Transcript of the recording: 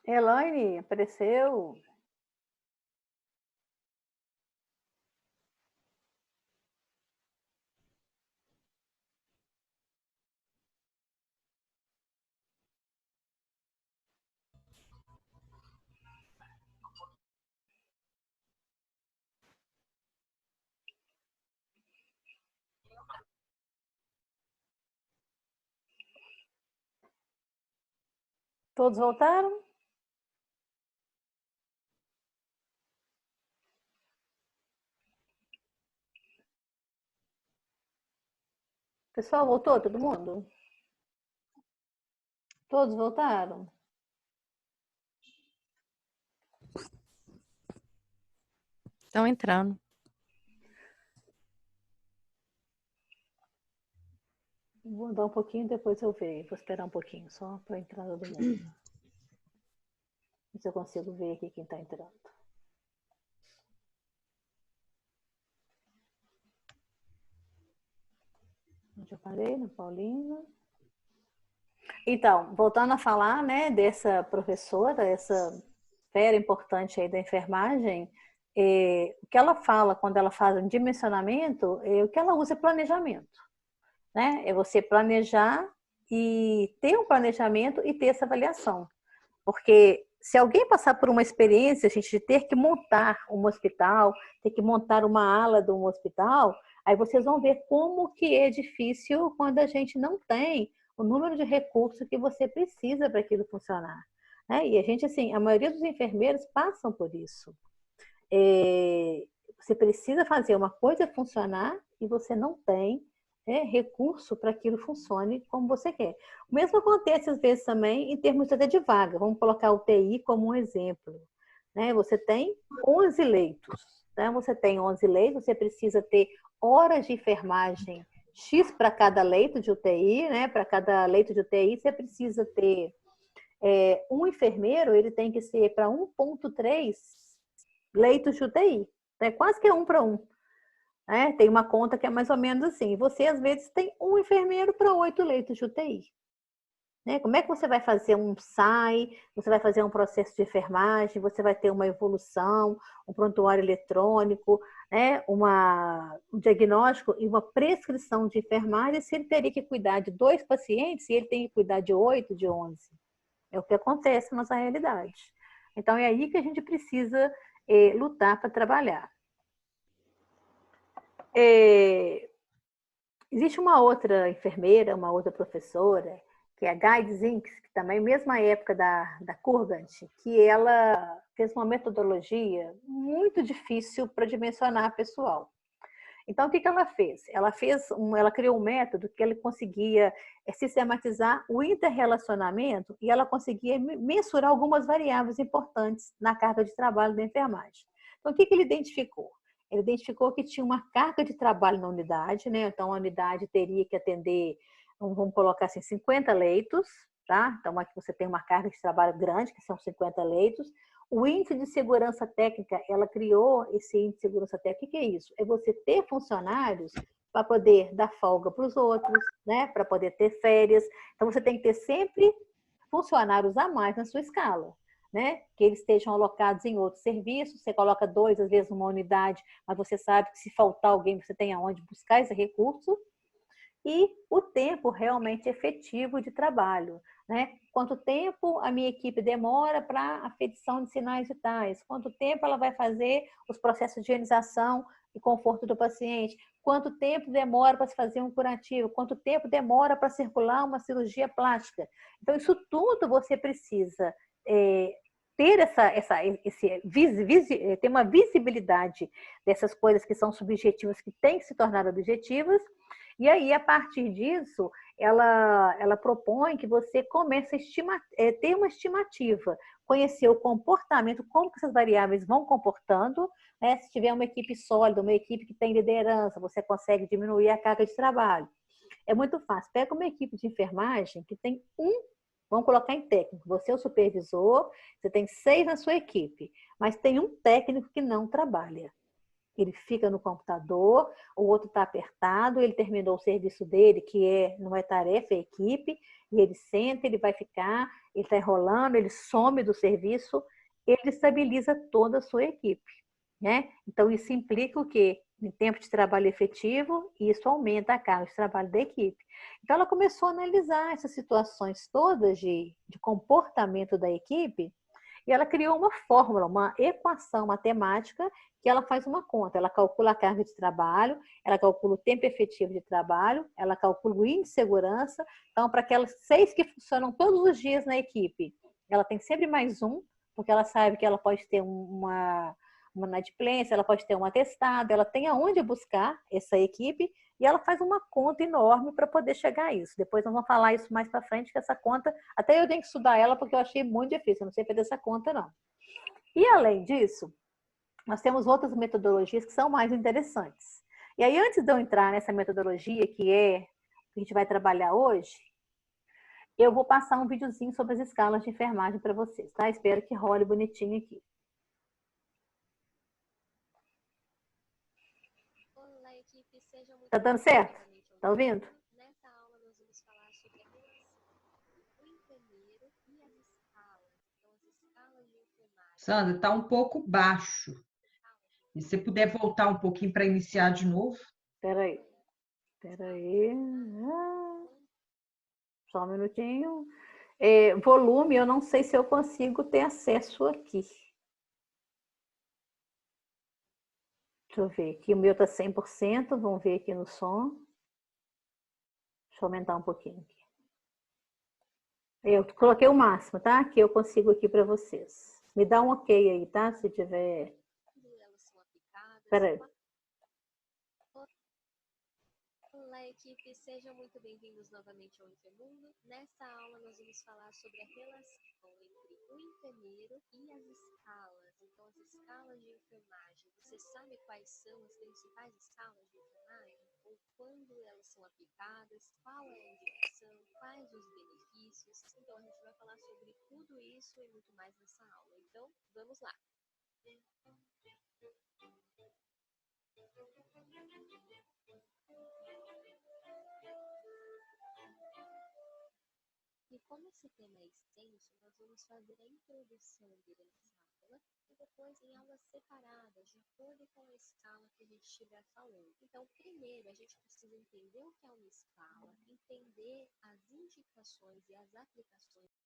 Elaine, apareceu. Todos voltaram? Pessoal, voltou todo mundo? Todos voltaram? Estão entrando. Vou andar um pouquinho, depois eu vejo. Vou esperar um pouquinho, só para entrar todo mundo. Ver se eu consigo ver aqui quem está entrando. Onde eu parei? Na Paulina. Então, voltando a falar, né, dessa professora, essa fera importante aí da enfermagem, o que ela fala quando ela faz um dimensionamento, o que ela usa é planejamento, né? É você planejar e ter um planejamento e ter essa avaliação. Porque se alguém passar por uma experiência, a gente ter que montar um hospital, ter que montar uma ala de um hospital, aí vocês vão ver como que é difícil quando a gente não tem o número de recursos que você precisa para aquilo funcionar. Né? E a gente, assim, a maioria dos enfermeiros passam por isso. Você precisa fazer uma coisa funcionar e você não tem recurso para que aquilo funcione como você quer. O mesmo acontece às vezes também em termos até de vaga. Vamos colocar a UTI como um exemplo. Né? Você tem 11 leitos. Né? Você tem 11 leitos, você precisa ter horas de enfermagem X para cada leito de UTI, né? Para cada leito de UTI, você precisa ter um enfermeiro, ele tem que ser para 1,3 leitos de UTI. É quase que é 1 para 1. Né? Tem uma conta que é mais ou menos assim. Você, às vezes, tem um enfermeiro para 8 leitos de UTI. Né? Como é que você vai fazer um SAI, você vai fazer um processo de enfermagem, você vai ter uma evolução, um prontuário eletrônico, né? Um diagnóstico e uma prescrição de enfermagem, se ele teria que cuidar de 2 pacientes, e ele tem que cuidar de 8, de 11. É o que acontece na nossa realidade. Então, é aí que a gente precisa lutar para trabalhar. Existe uma outra enfermeira, uma outra professora, que é a Guide Zinks, que também, mesma época da Kurgant, que ela fez uma metodologia muito difícil para dimensionar pessoal. Então, o que ela fez? Ela criou um método que ele conseguia sistematizar o interrelacionamento e ela conseguia mensurar algumas variáveis importantes na carga de trabalho da enfermagem. Então, o que ele identificou? Ele identificou que tinha uma carga de trabalho na unidade, né? Então, a unidade teria que atender, vamos colocar assim, 50 leitos, tá? Então, aqui você tem uma carga de trabalho grande, que são 50 leitos. O índice de segurança técnica, ela criou esse índice de segurança técnica. O que é isso? É você ter funcionários para poder dar folga para os outros, né? Para poder ter férias. Então, você tem que ter sempre funcionários a mais na sua escala. Né? Que eles estejam alocados em outros serviços, você coloca 2, às vezes, numa unidade, mas você sabe que se faltar alguém, você tem aonde buscar esse recurso, e o tempo realmente efetivo de trabalho. Né? Quanto tempo a minha equipe demora para a aferição de sinais vitais? Quanto tempo ela vai fazer os processos de higienização e conforto do paciente? Quanto tempo demora para se fazer um curativo? Quanto tempo demora para circular uma cirurgia plástica? Então, isso tudo você precisa ter ter uma visibilidade dessas coisas que são subjetivas, que têm que se tornar objetivas. E aí, a partir disso, ela propõe que você comece a ter uma estimativa, conhecer o comportamento, como que essas variáveis vão comportando. Né? Se tiver uma equipe sólida, uma equipe que tem liderança, você consegue diminuir a carga de trabalho. É muito fácil. Pega uma equipe de enfermagem que tem vamos colocar em técnico, você é o supervisor, você tem 6 na sua equipe, mas tem um técnico que não trabalha. Ele fica no computador, o outro está apertado, ele terminou o serviço dele, que não é tarefa, é equipe, E ele senta, ele vai ficar, ele está enrolando, ele some do serviço, ele estabiliza toda a sua equipe, né? Então, isso implica o quê? Em tempo de trabalho efetivo, e isso aumenta a carga de trabalho da equipe. Então, ela começou a analisar essas situações todas de comportamento da equipe, e ela criou uma fórmula, uma equação matemática, que ela faz uma conta. Ela calcula a carga de trabalho, ela calcula o tempo efetivo de trabalho, ela calcula o índice de segurança. Então, para aquelas 6 que funcionam todos os dias na equipe, ela tem sempre mais um, porque ela sabe que ela pode ter uma inadimplência, ela pode ter um atestado, ela tem aonde buscar essa equipe e ela faz uma conta enorme para poder chegar a isso. Depois nós vamos falar isso mais para frente, que essa conta, até eu tenho que estudar ela porque eu achei muito difícil, eu não sei fazer essa conta não. E além disso, nós temos outras metodologias que são mais interessantes. E aí, antes de eu entrar nessa metodologia que a gente vai trabalhar hoje, eu vou passar um videozinho sobre as escalas de enfermagem para vocês, tá? Espero que role bonitinho aqui. Olá, equipe, seja muito Tá dando certo? Tá ouvindo? Nessa aula nós vamos falar sobre a relação do enfermeiro e as escalas. Então, as escalas de enfermagem. Sandra, está um pouco baixo. E se você puder voltar um pouquinho para iniciar de novo. Peraí. Só um minutinho. Volume, eu não sei se eu consigo ter acesso aqui. Deixa eu ver aqui. O meu tá 100%. Vamos ver aqui no som. Deixa eu aumentar um pouquinho aqui. Eu coloquei o máximo, tá? Que eu consigo aqui para vocês. Me dá um ok aí, tá? Se tiver... Peraí. Olá, equipe, sejam muito bem-vindos novamente ao Intermundo. Nesta aula nós vamos falar sobre a relação entre o enfermeiro e as escalas. Então, as escalas de enfermagem. Você sabe quais são as principais escalas de enfermagem? Ou quando elas são aplicadas? Qual é a indicação? Quais os benefícios? Então, a gente vai falar sobre tudo isso e muito mais nessa aula. Então, vamos lá. E como esse tema é extenso, nós vamos fazer a introdução durante essa aula e depois em aulas separadas, de acordo com a escala que a gente estiver falando. Então, primeiro, a gente precisa entender o que é uma escala, entender as indicações e as aplicações